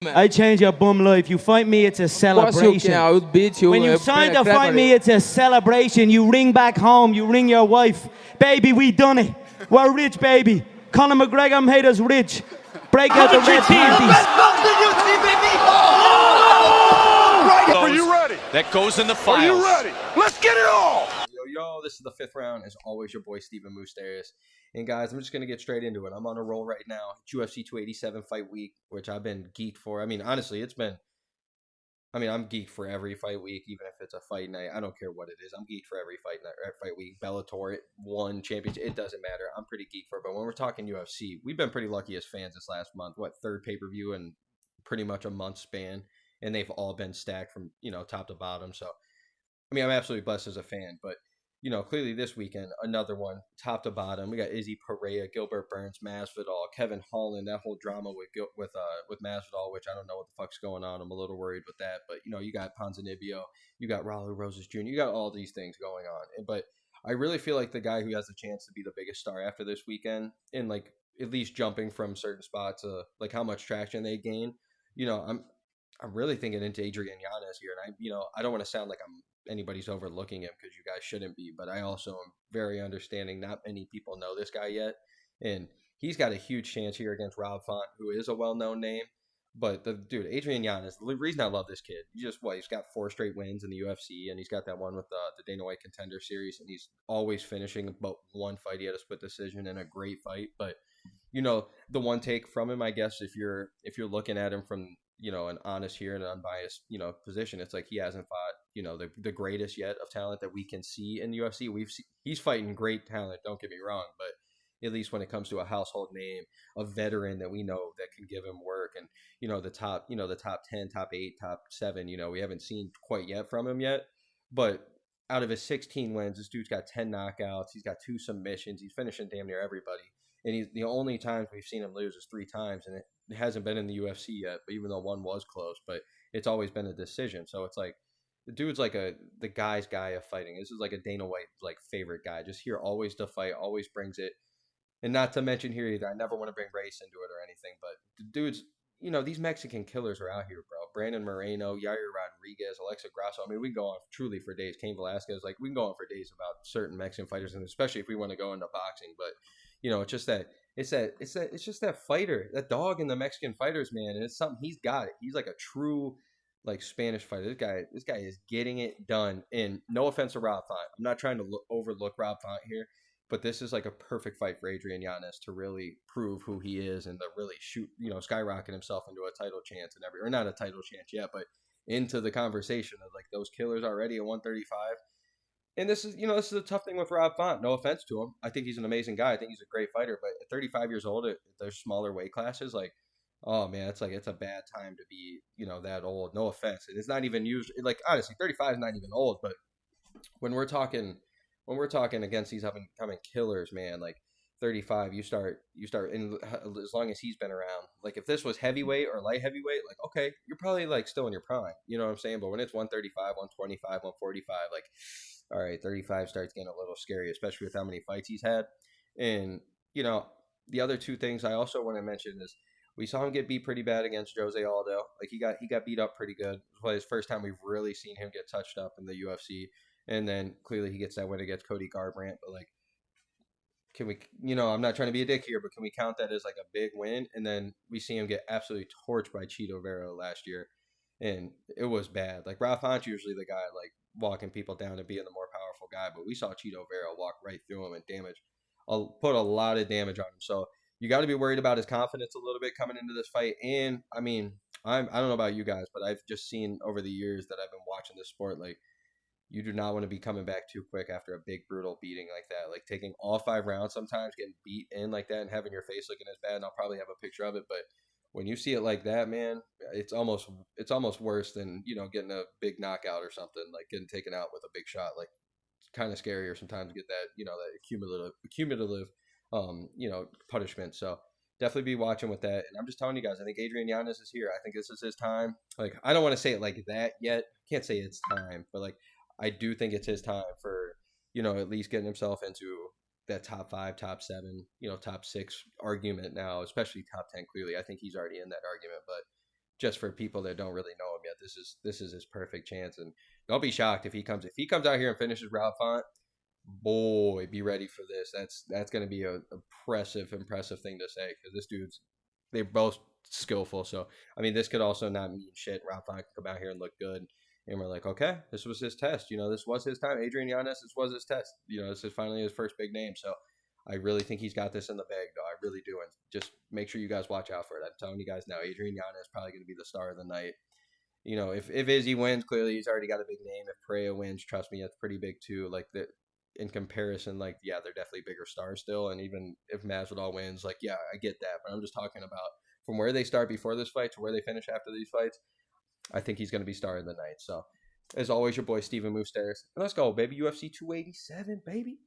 I change your bum life. You fight me, it's a celebration. I would beat you. When you sign to fight me, it's a celebration. You ring back home, you ring your wife. Baby, we done it. We're rich, baby. Conor McGregor made us rich. Break out the red panties. Are you ready? That goes in the files. Are you ready? Let's get it all! Yo, this is the 5th round. As always, your boy Stephen Moustaris. And guys, I'm just going to get straight into it. I'm on a roll right now. It's UFC 287 fight week, which I've been geeked for. I mean, honestly, I'm geeked for every fight week, even if it's a fight night. I don't care what it is. I'm geeked for every fight night, fight week. Bellator, it won championship. It doesn't matter. I'm pretty geeked for it. But when we're talking UFC, we've been pretty lucky as fans this last month. Third pay-per-view in pretty much a month span. And they've all been stacked from, top to bottom. So, I mean, I'm absolutely blessed as a fan. But, clearly this weekend, another one, top to bottom. We got Izzy Pereira, Gilbert Burns, Masvidal, Kevin Holland, that whole drama with Masvidal, which I don't know what the fuck's going on. I'm a little worried with that. But, you got Ponzinibbio, you got Raul Rosas Jr., you got all these things going on. But I really feel like the guy who has the chance to be the biggest star after this weekend, and, at least jumping from certain spots to, how much traction they gain, I'm really thinking into Adrian Yanez here. And I don't want to sound like anybody's overlooking him, because you guys shouldn't be, but I also am very understanding. Not many people know this guy yet. And he's got a huge chance here against Rob Font, who is a well-known name. But Adrian Yanez, the reason I love this kid, he's got 4 straight wins in the UFC, and he's got that one with the Dana White Contender Series, and he's always finishing but one fight. He had a split decision and a great fight. But, the one take from him, I guess, if you're looking at him from, an honest here and unbiased, position, it's like he hasn't fought, the greatest yet of talent that we can see in the UFC. He's fighting great talent, don't get me wrong, but at least when it comes to a household name, a veteran that we know that can give him work, and, the top 10, top 8, top 7, we haven't seen quite yet from him yet. But out of his 16 wins, this dude's got 10 knockouts. He's got 2 submissions. He's finishing damn near everybody. And the only times we've seen him lose is 3 times, and it hasn't been in the UFC yet. But even though one was close, but it's always been a decision. So it's like the dude's like the guy's guy of fighting. This is like a Dana White favorite guy. Just here, always to fight, always brings it. And not to mention here either, I never want to bring race into it or anything, but the dude's these Mexican killers are out here, bro. Brandon Moreno, Yair Rodriguez, Alexa Grasso. I mean, we can go on truly for days. Cain Velasquez, we can go on for days about certain Mexican fighters, and especially if we want to go into boxing, but. It's just that fighter, that dog in the Mexican fighters, man. And it's something he's got. He's like a true, Spanish fighter. This guy is getting it done. And no offense to Rob Font, I'm not trying to overlook Rob Font here, but this is like a perfect fight for Adrian Yanez to really prove who he is and to really shoot, skyrocket himself into a title chance or not a title chance yet, but into the conversation of those killers already at 135. And this is a tough thing with Rob Font. No offense to him. I think he's an amazing guy. I think he's a great fighter. But at 35 years old, there's smaller weight classes. Oh, man, it's a bad time to be, that old. No offense. And it's not even used. Honestly, 35 is not even old. But when we're talking against these up-and-coming killers, man, 35, you start, and as long as he's been around. If this was heavyweight or light heavyweight, okay, you're probably, still in your prime. You know what I'm saying? But when it's 135, 125, 145, all right, 35 starts getting a little scary, especially with how many fights he's had. And, the other 2 things I also want to mention is we saw him get beat pretty bad against Jose Aldo. He got beat up pretty good. It was probably his first time we've really seen him get touched up in the UFC. And then clearly he gets that win against Cody Garbrandt. But, can we, I'm not trying to be a dick here, but can we count that as a big win? And then we see him get absolutely torched by Chito Vera last year. And it was bad. Rob Font's usually the guy, walking people down and being the more powerful guy, but we saw Chito Vera walk right through him and put a lot of damage on him. So you got to be worried about his confidence a little bit coming into this fight. And I mean, I don't know about you guys, but I've just seen over the years that I've been watching this sport, you do not want to be coming back too quick after a big brutal beating like that. Taking all 5 rounds, sometimes getting beat in like that and having your face looking as bad. And I'll probably have a picture of it, but when you see it like that, man, it's almost worse than, getting a big knockout or something, getting taken out with a big shot. It's kind of scarier sometimes to get that, that accumulative, punishment. So definitely be watching with that. And I'm just telling you guys, I think Adrian Yanez is here. I think this is his time. I don't want to say it like that yet. Can't say it's time, but I do think it's his time for, at least getting himself into that top 5, top 7, top 6 argument now, especially top 10. Clearly, I think he's already in that argument. But just for people that don't really know him yet, this is his perfect chance. And don't be shocked if he comes out here and finishes Rob Font. Boy, be ready for this. That's going to be a impressive thing to say, because they're both skillful. So I mean, this could also not mean shit. Rob Font can come out here and look good, and we're like, okay, this was his test. This was his time. Adrian Yanez, this was his test. This is finally his first big name. So I really think he's got this in the bag, though. I really do. And just make sure you guys watch out for it. I'm telling you guys now, Adrian Yanez is probably going to be the star of the night. If Izzy wins, clearly he's already got a big name. If Pereira wins, trust me, that's pretty big too. Like, in comparison, like, yeah, they're definitely bigger stars still. And even if Masvidal wins, like, yeah, I get that. But I'm just talking about from where they start before this fight to where they finish after these fights. I think he's going to be star of the night. So, as always, your boy Stephen Moustaris. Let's go, baby. UFC 287, baby.